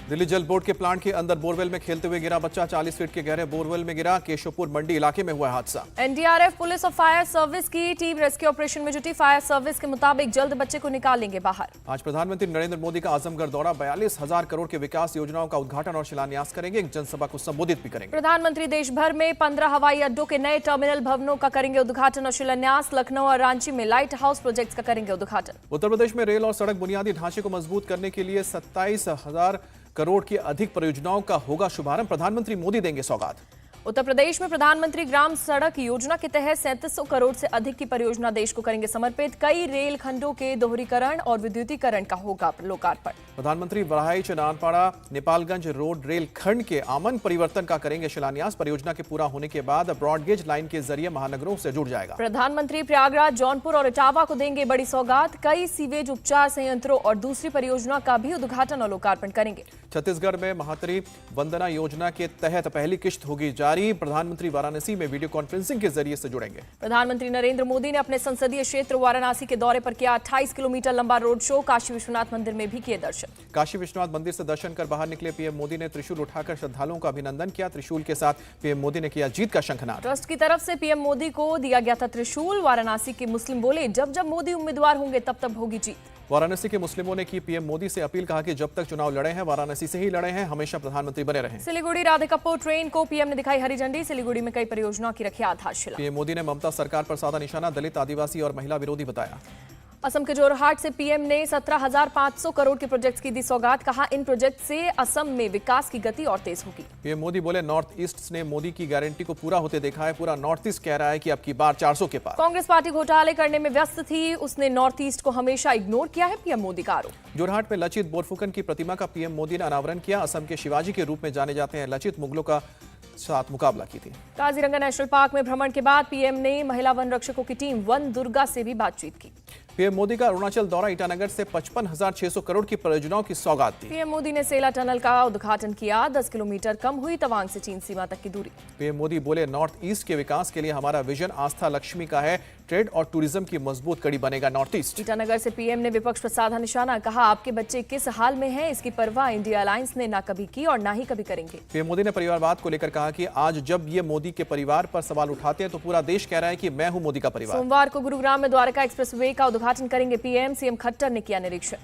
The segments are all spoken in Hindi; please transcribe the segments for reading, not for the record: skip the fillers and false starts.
दिल्ली जल बोर्ड के प्लांट के अंदर बोरवेल में खेलते हुए गिरा बच्चा, 40 फीट के गहरे बोरवेल में गिरा। केशवपुर मंडी इलाके में हुआ हादसा। एनडीआरएफ, पुलिस और फायर सर्विस की टीम रेस्क्यू ऑपरेशन में जुटी। फायर सर्विस के मुताबिक जल्द बच्चे को निकालेंगे बाहर। आज प्रधानमंत्री नरेंद्र मोदी का आजमगढ़ दौरा, 42,000 करोड़ के विकास योजनाओं का उद्घाटन और शिलान्यास करेंगे। एक जनसभा को संबोधित भी करेंगे। प्रधानमंत्री देश भर में 15 हवाई अड्डों के नए टर्मिनल भवनों का करेंगे उद्घाटन और शिलान्यास। लखनऊ और रांची में लाइट हाउस प्रोजेक्ट्स का करेंगे उद्घाटन। उत्तर प्रदेश में रेल और सड़क बुनियादी ढांचे को मजबूत करने के लिए 27,000 करोड़ की अधिक परियोजनाओं का होगा शुभारंभ। प्रधानमंत्री मोदी देंगे सौगात। उत्तर प्रदेश में प्रधानमंत्री ग्राम सड़क योजना के तहत 3700 करोड़ से अधिक की परियोजना देश को करेंगे समर्पित। कई रेल खंडों के दोहरीकरण और विद्युतीकरण का होगा लोकार्पण। प्रधानमंत्री बड़ाइच नानपाड़ा नेपालगंज रोड रेल खंड के आमन परिवर्तन का करेंगे शिलान्यास। परियोजना के पूरा होने के बाद ब्रॉडगेज लाइन के जरिए महानगरों से जुड़ जाएगा। प्रधानमंत्री प्रयागराज, जौनपुर और इटावा को देंगे बड़ी सौगात। कई सीवेज उपचार संयंत्रों और दूसरी परियोजना का भी उद्घाटन और लोकार्पण करेंगे। छत्तीसगढ़ में महातरी वंदना योजना के तहत पहली किश्त होगी जारी। प्रधानमंत्री वाराणसी में वीडियो कॉन्फ्रेंसिंग के जरिए से जुड़ेंगे। प्रधानमंत्री नरेंद्र मोदी ने अपने संसदीय क्षेत्र वाराणसी के दौरे पर किया 28 किलोमीटर लंबा रोड शो। काशी विश्वनाथ मंदिर में भी किए दर्शन। काशी विश्वनाथ मंदिर से दर्शन कर बाहर निकले पीएम मोदी ने त्रिशूल उठाकर श्रद्धालुओं का अभिनंदन किया। त्रिशूल के साथ पीएम मोदी ने किया जीत का शंखनाद। ट्रस्ट की तरफ से पीएम मोदी को दिया गया था त्रिशूल। वाराणसी के मुस्लिम बोले, जब जब मोदी उम्मीदवार होंगे तब तब होगी जीत। वाराणसी के मुस्लिमों ने की पीएम मोदी से अपील, कहा कि जब तक चुनाव लड़े हैं वाराणसी से ही लड़े हैं, हमेशा प्रधानमंत्री बने रहें। सिलीगुड़ी राधिकापुर ट्रेन को पीएम ने दिखाई हरी झंडी। सिलीगुड़ी में कई परियोजनाओं की रखी आधारशिला। पीएम मोदी ने ममता सरकार पर साधा निशाना, दलित, आदिवासी और महिला विरोधी बताया। असम के जोरहाट से पीएम ने 17,500 करोड़ के प्रोजेक्ट्स की दी सौगात। कहा, इन प्रोजेक्ट से असम में विकास की गति और तेज होगी। पीएम मोदी बोले, नॉर्थ ईस्ट ने मोदी की गारंटी को पूरा होते देखा है। पूरा नॉर्थ ईस्ट कह रहा है कि अब की बार 400 के पार। कांग्रेस पार्टी घोटाले करने में व्यस्त थी, उसने नॉर्थ ईस्ट को हमेशा इग्नोर किया है, पीएम मोदी का आरोप। जोरहाट में लचित बोरफुकन की प्रतिमा का पीएम मोदी ने अनावरण किया। असम के शिवाजी के रूप में जाने जाते हैं लचित, मुगलों का साथ मुकाबला की थी। काजीरंगा नेशनल पार्क में भ्रमण के बाद पीएम ने महिला वन रक्षकों की टीम वन दुर्गा से भी बातचीत की। पीएम मोदी का अरुणाचल दौरा, ईटानगर से 55,600 करोड़ की परियोजनाओं की सौगात दी। पीएम मोदी ने सेला टनल का उद्घाटन किया। 10 किलोमीटर कम हुई तवांग से चीन सीमा तक की दूरी। पीएम मोदी बोले, नॉर्थ ईस्ट के विकास के लिए हमारा विजन आस्था लक्ष्मी का है। ट्रेड और टूरिज्म की मजबूत कड़ी बनेगा नॉर्थ ईस्ट। ईटानगर से पीएम ने विपक्ष पर साधा निशाना। कहा, आपके बच्चे किस हाल में हैं, इसकी परवाह इंडिया अलायंस ने ना कभी की और ना ही कभी करेंगे। पीएम मोदी ने परिवारवाद को लेकर कहा कि आज जब ये मोदी के परिवार पर सवाल उठाते हैं तो पूरा देश कह रहा है कि मैं हूं मोदी का परिवार। सोमवार को गुरुग्राम में द्वारका एक्सप्रेसवे का उद्घाटन करेंगे पीएम। सीएम खट्टर ने किया निरीक्षण।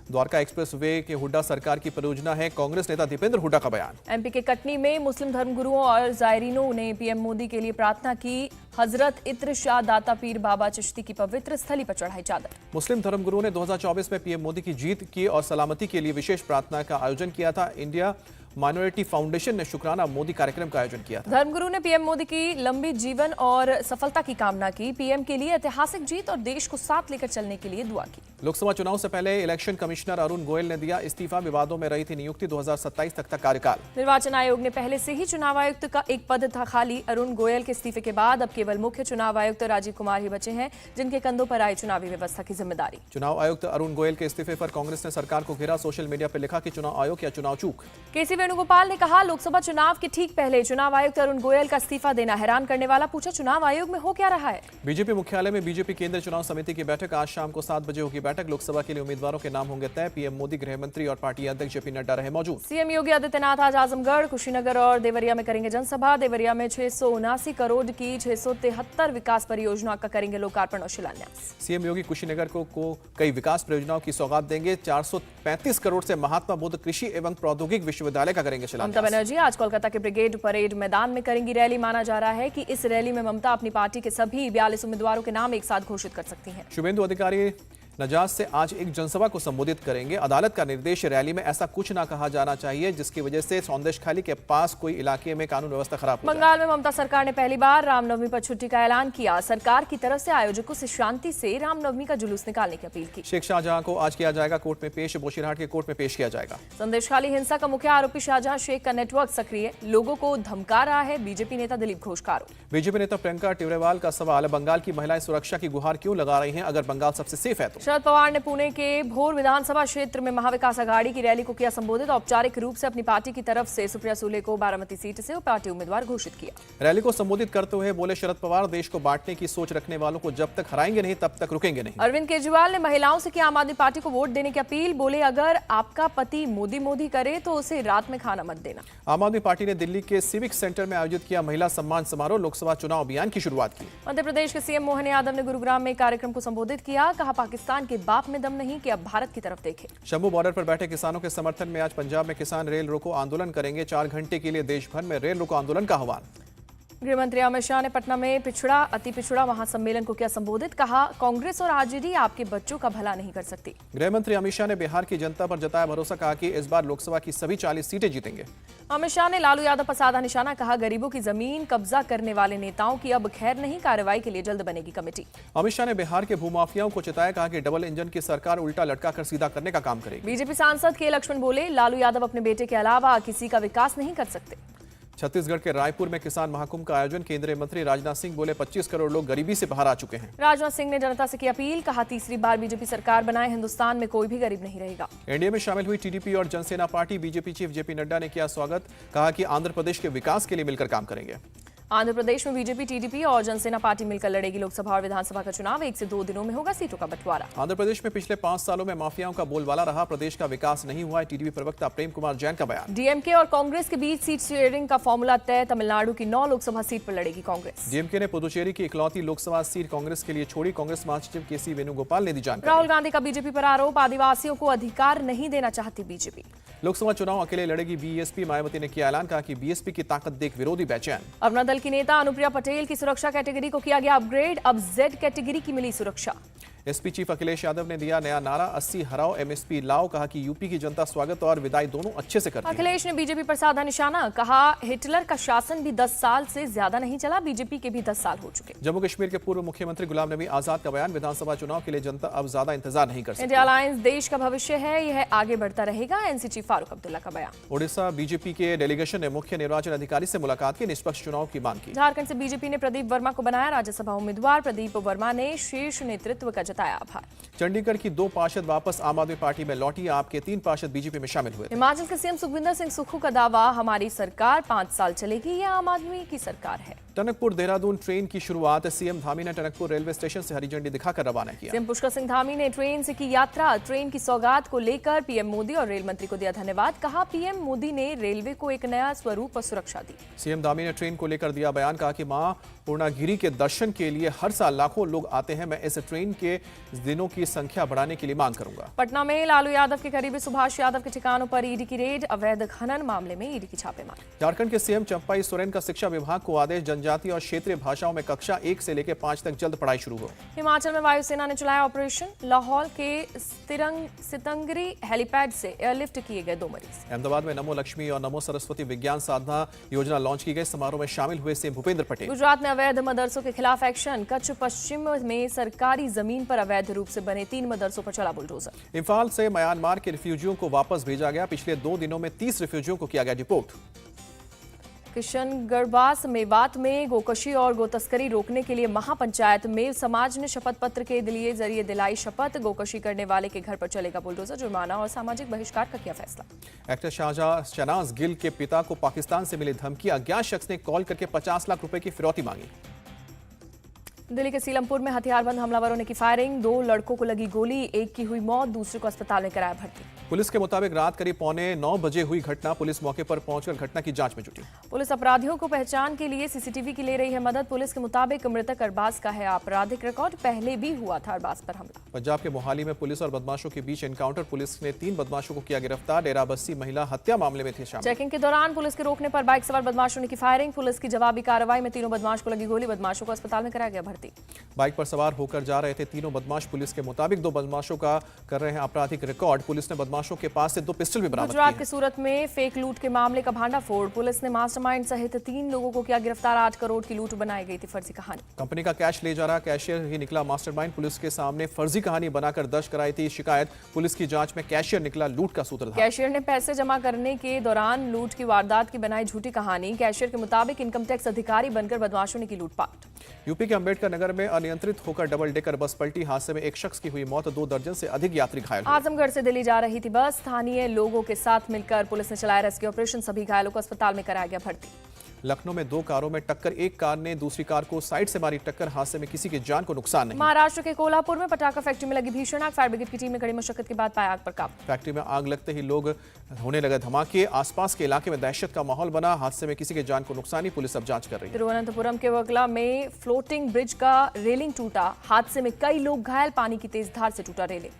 द्वारका एक्सप्रेसवे के हुड्डा सरकार की परियोजना है, कांग्रेस नेता दीपेंद्र हुड्डा का बयान। एमपी के कटनी में मुस्लिम धर्मगुरुओं और जायरीनों ने पीएम मोदी के लिए प्रार्थना की। हजरत इत्र शाह दाता पीर बाबा चिश्ती की पवित्र स्थली पर चढ़ाई चादर। मुस्लिम धर्मगुरुओं ने 2024 में पीएम मोदी की जीत की और सलामती के लिए विशेष प्रार्थना का आयोजन किया था। इंडिया माइनॉरिटी फाउंडेशन ने शुक्राना मोदी कार्यक्रम का आयोजन किया था। धर्मगुरु ने पीएम मोदी की लंबी जीवन और सफलता की कामना की। पीएम के लिए ऐतिहासिक जीत और देश को साथ लेकर चलने के लिए दुआ की। लोकसभा चुनाव से पहले इलेक्शन कमिश्नर अरुण गोयल ने दिया इस्तीफा। विवादों में रही थी नियुक्ति, 2027 तक कार्यकाल। निर्वाचन आयोग ने पहले से ही चुनाव आयुक्त का एक पद था खाली। अरुण गोयल के इस्तीफे के बाद अब केवल मुख्य चुनाव आयुक्त राजीव कुमार ही बचे हैं, जिनके कंधों पर आई चुनावी व्यवस्था की जिम्मेदारी। चुनाव आयुक्त अरुण गोयल के इस्तीफे पर कांग्रेस ने सरकार को घेरा। सोशल मीडिया पर लिखा कि चुनाव आयोग या चुनाव चूक। केसी वेणुगोपाल ने कहा, लोकसभा चुनाव के ठीक पहले चुनाव आयुक्त अरुण गोयल का इस्तीफा देना हैरान करने वाला। पूछा, चुनाव आयोग में हो क्या रहा है। बीजेपी मुख्यालय में बीजेपी केंद्रीय चुनाव समिति की बैठक। आज शाम को 7 बजे होगी बैठक। लोकसभा के लिए उम्मीदवारों के नाम होंगे तय। पीएम मोदी, गृह मंत्री और पार्टी अध्यक्ष जेपी नड्डा रहे मौजूद। सीएम योगी आदित्यनाथ आज आजमगढ़, कुशीनगर और देवरिया में करेंगे जनसभा। देवरिया में 679 करोड़ की 673 विकास परियोजना का करेंगे लोकार्पण और शिलान्यास। सीएम योगी कुशीनगर को कई विकास परियोजनाओं की सौगात देंगे। 435 करोड़ से महात्मा बुद्ध कृषि एवं प्रौद्योगिक विश्वविद्यालय का करेंगे शिलान्यास। ममता बनर्जी आज कोलकाता के ब्रिगेड परेड मैदान में करेंगी रैली। माना जा रहा है कि इस रैली में ममता अपनी पार्टी के सभी 42 उम्मीदवारों के नाम एक साथ घोषित कर सकती हैं। शुभेंदु अधिकारी नजाज से आज एक जनसभा को संबोधित करेंगे। अदालत का निर्देश, रैली में ऐसा कुछ ना कहा जाना चाहिए जिसकी वजह से सौंदेशखाली के पास कोई इलाके में कानून व्यवस्था खराब हो जाए। बंगाल में ममता सरकार ने पहली बार रामनवमी पर छुट्टी का ऐलान किया। सरकार की तरफ से आयोजकों से शांति से रामनवमी का जुलूस निकालने की अपील की। शेख शाहजहां को आज किया जाएगा कोर्ट में पेश। बोशीरहाट के कोर्ट में पेश किया जाएगा। संदेशखाली हिंसा का मुख्य आरोपी शाहजहां शेख का नेटवर्क सक्रिय, लोगों को धमका रहा है। बीजेपी नेता दिलीप घोष का आरोप। बीजेपी नेता प्रियंका टिवरेवाल का सवाल, बंगाल की महिलाएं सुरक्षा की गुहार क्यों लगा रही हैं अगर बंगाल सबसे सेफ है तो। शरद पवार ने पुणे के भोर विधानसभा क्षेत्र में महाविकास आघाड़ी की रैली को किया संबोधित। औपचारिक रूप से अपनी पार्टी की तरफ से सुप्रिया सुले को बारामती सीट से पार्टी उम्मीदवार घोषित किया। रैली को संबोधित करते हुए बोले शरद पवार, देश को बांटने की सोच रखने वालों को जब तक हराएंगे नहीं तब तक रुकेंगे नहीं। अरविंद केजरीवाल ने महिलाओं से किया आम आदमी पार्टी को वोट देने की अपील। बोले, अगर आपका पति मोदी मोदी करे तो उसे रात में खाना मत देना। आम आदमी पार्टी ने दिल्ली के सिविक सेंटर में आयोजित किया महिला सम्मान समारोह। लोकसभा चुनाव अभियान की शुरुआत की। मध्य प्रदेश के सीएम मोहन यादव ने गुरुग्राम में एक कार्यक्रम को संबोधित किया। कहा, पाकिस्तान के बाप में दम नहीं कि अब भारत की तरफ देखें। शंभू बॉर्डर पर बैठे किसानों के समर्थन में आज पंजाब में किसान रेल रोको आंदोलन करेंगे। 4 घंटे के लिए देश भर में रेल रोको आंदोलन का आह्वान। गृह मंत्री अमित शाह ने पटना में पिछड़ा अति पिछड़ा महासम्मेलन को किया संबोधित। कहा, कांग्रेस और आरजेडी आपके बच्चों का भला नहीं कर सकती। गृह मंत्री अमित शाह ने बिहार की जनता पर जताया भरोसा। कहा कि इस बार लोकसभा की सभी 40 सीटें जीतेंगे। अमित शाह ने लालू यादव पर साधा निशाना। कहा, गरीबों की जमीन कब्जा करने वाले नेताओं की अब खैर नहीं, कार्रवाई के लिए जल्द बनेगी कमेटी। अमित शाह ने बिहार के भूमाफियाओं को चिताया। कहा कि डबल इंजन की सरकार उल्टा लटका कर सीधा करने का काम करेगी। बीजेपी सांसद के लक्ष्मण बोले, लालू यादव अपने बेटे के अलावा किसी का विकास नहीं कर सकते। छत्तीसगढ़ के रायपुर में किसान महाकुंभ का आयोजन। केंद्रीय मंत्री राजनाथ सिंह बोले, 25 करोड़ लोग गरीबी से बाहर आ चुके हैं। राजनाथ सिंह ने जनता से की अपील। कहा, तीसरी बार बीजेपी सरकार बनाए, हिंदुस्तान में कोई भी गरीब नहीं रहेगा। एनडीए में शामिल हुई टीडीपी और Jana Sena party. BJP chief JP Nadda ने किया स्वागत। कहा कि आंध्र प्रदेश के विकास के लिए मिलकर काम करेंगे। आंध्र प्रदेश में बीजेपी, टीडीपी और जनसेना पार्टी मिलकर लड़ेगी लोकसभा और विधानसभा का चुनाव। 1 से 2 दिनों में होगा सीटों का बंटवारा। आंध्र प्रदेश में पिछले 5 सालों में माफियाओं का बोलबाला रहा। प्रदेश का विकास नहीं हुआ है। टीडीपी प्रवक्ता प्रेम कुमार जैन का बयान। डीएमके और कांग्रेस के बीच सीट शेयरिंग का फॉर्मूला तय। तमिलनाडु की 9 लोकसभा सीट पर लड़ेगी कांग्रेस। डीएमके ने पुदुचेरी की इकलौती लोकसभा सीट कांग्रेस के लिए छोड़ी। कांग्रेस महासचिव केसी वेणुगोपाल ने दी जानकारी। राहुल गांधी का बीजेपी पर आरोप। आदिवासियों को अधिकार नहीं देना चाहती बीजेपी। लोकसभा चुनाव अकेले लड़ेगी बीएसपी। मायावती ने किया ऐलान। कहा कि बीएसपी की ताकत देख विरोधी बेचैन। अपना दल की नेता अनुप्रिया पटेल की सुरक्षा कैटेगरी को किया गया अपग्रेड। अब जेड कैटेगरी की मिली सुरक्षा। एसपी चीफ अखिलेश यादव ने दिया नया नारा, 80 हराओ एमएसपी लाओ। कहा कि यूपी की जनता स्वागत और विदाई दोनों अच्छे से करती है। अखिलेश ने बीजेपी पर साधा निशाना। कहा, हिटलर का शासन भी 10 साल से ज्यादा नहीं चला, बीजेपी के भी 10 साल हो चुके। जम्मू कश्मीर के पूर्व मुख्यमंत्री गुलाम नबी आजाद का बयान। विधानसभा चुनाव के लिए जनता अब ज्यादा इंतजार नहीं कर सकती। इंडिया अलायंस देश का भविष्य है, यह आगे बढ़ता रहेगा। एनसी चीफ फारूक अब्दुल्ला का बयान। ओडिशा बीजेपी के डेलीगेशन ने मुख्य निर्वाचन अधिकारी से मुलाकात की। निष्पक्ष चुनाव की मांग की। झारखंड से बीजेपी ने प्रदीप वर्मा को बनाया राज्यसभा उम्मीदवार। प्रदीप वर्मा ने शीर्ष नेतृत्व का जताया आभार। चंडीगढ़ की 2 पार्षद वापस आम आदमी पार्टी में लौटी। आपके 3 पार्षद बीजेपी में शामिल हुए। हिमाचल के सीएम सुखविंदर सिंह सुक्खू का दावा, हमारी सरकार 5 साल चलेगी, यह आम आदमी की सरकार है। टनकपुर देहरादून ट्रेन की शुरुआत। सीएम धामी ने टनकपुर रेलवे स्टेशन से हरी झंडी दिखाकर रवाना किया। सीएम पुष्कर सिंह धामी ने ट्रेन से की यात्रा। ट्रेन की सौगात को लेकर पीएम मोदी और रेल मंत्री को दिया धन्यवाद। कहा, पीएम मोदी ने रेलवे को एक नया स्वरूप और सुरक्षा दी। सीएम धामी ने ट्रेन को लेकर दिया बयान। कहा कि मां पूर्णागिरी के दर्शन के लिए हर साल लाखों लोग आते हैं। मैं इस ट्रेन के दिनों की संख्या बढ़ाने के लिए मांग करूंगा। पटना में लालू यादव के करीबी सुभाष यादव के ठिकानों पर ईडी की रेड। अवैध खनन मामले में ईडी की छापेमारी। झारखंड के सीएम चंपाई सोरेन का शिक्षा विभाग को आदेश। जनजातीय और क्षेत्रीय भाषाओं में कक्षा 1 से लेकर 5 तक जल्द पढ़ाई शुरू हो। हिमाचल में वायुसेना ने चलाया ऑपरेशन। लाहौल के सितंगरी हेलीपैड से एयरलिफ्ट किए गए 2 मरीज। अहमदाबाद में नमो लक्ष्मी और नमो सरस्वती विज्ञान साधना योजना लॉन्च की गई। समारोह में शामिल हुए सीएम भूपेंद्र पटेल। गुजरात में अवैध मदरसों के खिलाफ एक्शन। कच्छ पश्चिम में सरकारी जमीन पर अवैध रूप से बने 3 मदरसों पर चला बुलडोजर। इम्फाल से म्यांमार के रिफ्यूजियों को वापस भेजा गया। पिछले 2 दिनों में 30 रिफ्यूजियों को किया गया डिपोर्ट। किशनगढ़वास मेवात में गोकशी और गोतस्करी रोकने के लिए महापंचायत में समाज ने शपथ पत्र के जरिए दिलाई शपथ। गोकशी करने वाले के घर पर चलेगा बुलडोजर। जुर्माना और सामाजिक बहिष्कार का किया फैसला। एक्टर शहनाज गिल के पिता को पाकिस्तान से मिली धमकी। अज्ञात शख्स ने कॉल करके 50 लाख रुपए की फिरौती मांगी। दिल्ली के सीलमपुर में हथियारबंद हमलावरों ने की फायरिंग। 2 लड़कों को लगी गोली, एक की हुई मौत, दूसरे को अस्पताल में कराया भर्ती। पुलिस के मुताबिक रात करीब 8:45 बजे हुई घटना। पुलिस मौके पर पहुंचकर घटना की जांच में जुटी। पुलिस अपराधियों को पहचान के लिए सीसीटीवी की ले रही है मदद। पुलिस के मुताबिक मृतक अरबाज का है आपराधिक रिकॉर्ड। पहले भी हुआ था अरबाज पर हमला। पंजाब के मोहाली में पुलिस और बदमाशों के बीच एनकाउंटर। पुलिस ने 3 बदमाशों को किया गिरफ्तार। डेरा बस्सी महिला हत्या मामले में थे शामिल। चेकिंग के दौरान पुलिस के रोकने पर बाइक सवार बदमाशों ने की फायरिंग। पुलिस की जवाबी कार्रवाई में 3 बदमाश को लगी गोली। बदमाशों को अस्पताल में कराया गया भर्ती। बाइक पर सवार होकर जा रहे थे 3 बदमाश। पुलिस के मुताबिक 2 बदमाशों का कर रहे हैं आपराधिक रिकॉर्ड। पुलिस ने बदमाशों के पास से 2 पिस्टल भी बरामद किए। गुजरात के सूरत में फेक लूट के मामले का भांडाफोड़। पुलिस ने मास्टरमाइंड सहित 3 लोगों को किया गिरफ्तार। 8 करोड़ की लूट बनाई गई थी फर्जी कहानी। कंपनी का कैश ले जा रहा कैशियर ही निकला मास्टरमाइंड। पुलिस के सामने फर्जी कहानी बनाकर दर्ज कराई थी शिकायत। पुलिस की जांच में कैशियर निकला लूट का सूत्रधार। कैशियर ने पैसे जमा करने के दौरान लूट की वारदात की बनाई झूठी कहानी। कैशियर के मुताबिक इनकम टैक्स अधिकारी बनकर बदमाशों ने की लूटपाट। यूपी के अंबेडकर नगर में अनियंत्रित होकर डबल डेकर बस पलटी। हादसे में एक शख्स की हुई मौत, 2 दर्जन से अधिक यात्री घायल हुए। आजमगढ़ से दिल्ली जा रही थी बस। स्थानीय लोगों के साथ मिलकर पुलिस ने चलाया रेस्क्यू ऑपरेशन। सभी घायलों को अस्पताल में कराया गया भर्ती। लखनऊ में 2 कारों में टक्कर। एक कार ने दूसरी कार को साइड से मारी टक्कर। हादसे में किसी की जान को नुकसान नहीं। महाराष्ट्र के कोल्हापुर में पटाखा फैक्ट्री में लगी भीषण आग। फायर ब्रिगेड की टीम ने कड़ी मशक्कत के बाद पाया आग पर काबू। फैक्ट्री में आग लगते ही लोग होने लगे धमाके। आसपास के इलाके में दहशत का माहौल बना। हादसे में किसी की जान को नुकसान नहीं। पुलिस अब जांच कर रही है। तिरुवनंतपुरम के वर्कला में फ्लोटिंग ब्रिज का रेलिंग टूटा। हादसे में कई लोग घायल। पानी की तेज धार से टूटा रेलिंग।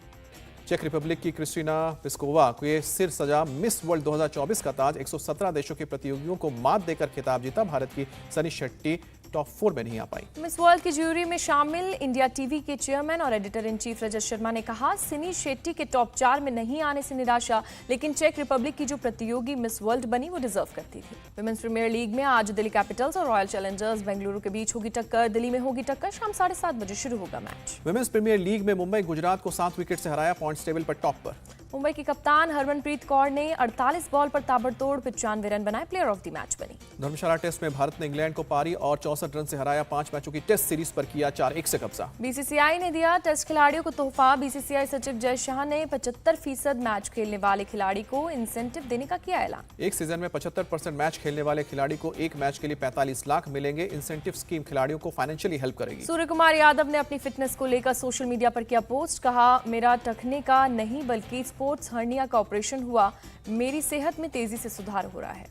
चेक रिपब्लिक की क्रिस्टिना पिस्कोवा को ये सिर सजा। मिस वर्ल्ड 2024 का ताज। 117 देशों के प्रतियोगियों को मात देकर खिताब जीता। भारत की सनी शेट्टी टॉप 4 में नहीं आ पाई। मिस वर्ल्ड की ज्यूरी में शामिल इंडिया टीवी के चेयरमैन और editor in chief Rajat Sharma ने कहा, सिनी शेट्टी के टॉप 4 में नहीं आने से निराशा, लेकिन चेक रिपब्लिक की जो प्रतियोगी मिस वर्ल्ड बनी वो डिजर्व करती थी। विमेंस प्रीमियर लीग में आज दिल्ली कैपिटल्स और रॉयल चैलेंजर्स बेंगलुरु के बीच होगी टक्कर। दिल्ली में होगी टक्कर। शाम 7:30 बजे शुरू होगा मैच। विमेंस प्रीमियर लीग में मुंबई गुजरात को 7 विकेट से हराया। पॉइंट्स टेबल पर टॉप पर। मुंबई की कप्तान हरमनप्रीत कौर ने 48 बॉल पर ताबड़तोड़ 95 रन बनाए। प्लेयर ऑफ द मैच बनी। धर्मशाला टेस्ट में भारत ने इंग्लैंड को पारी और 64 रन से हराया। 5 मैचों की टेस्ट सीरीज पर किया 4-1 से कब्जा। बीसीसीआई ने दिया टेस्ट खिलाड़ियों को तोहफा। बीसीसीआई सचिव जय शाह ने 75% मैच खेलने वाले खिलाड़ी को इंसेंटिव देने का किया ऐलान। एक सीजन में 75% मैच खेलने वाले खिलाड़ी को एक मैच के लिए 45 लाख मिलेंगे। इंसेंटिव स्कीम खिलाड़ियों को फाइनेंशियली हेल्प करेगी। सूर्य कुमार यादव ने अपनी फिटनेस को लेकर सोशल मीडिया पर किया पोस्ट। कहा, मेरा टखने का नहीं बल्कि स्पोर्ट्स हर्निया का ऑपरेशन हुआ। मेरी सेहत में तेजी से सुधार हो रहा है।